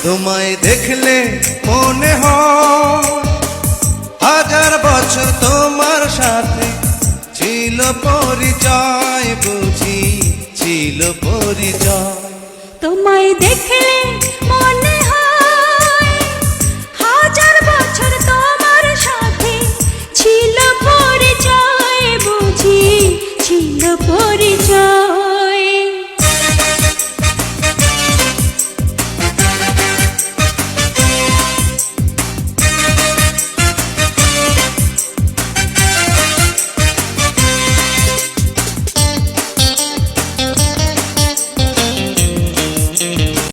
তোমায় দেখলে মনে হয় হাজার বছর তোমার সাথে ছিল পরিচয়, বুঝি ছিল পরিচয়। তোমায় দেখলে মনে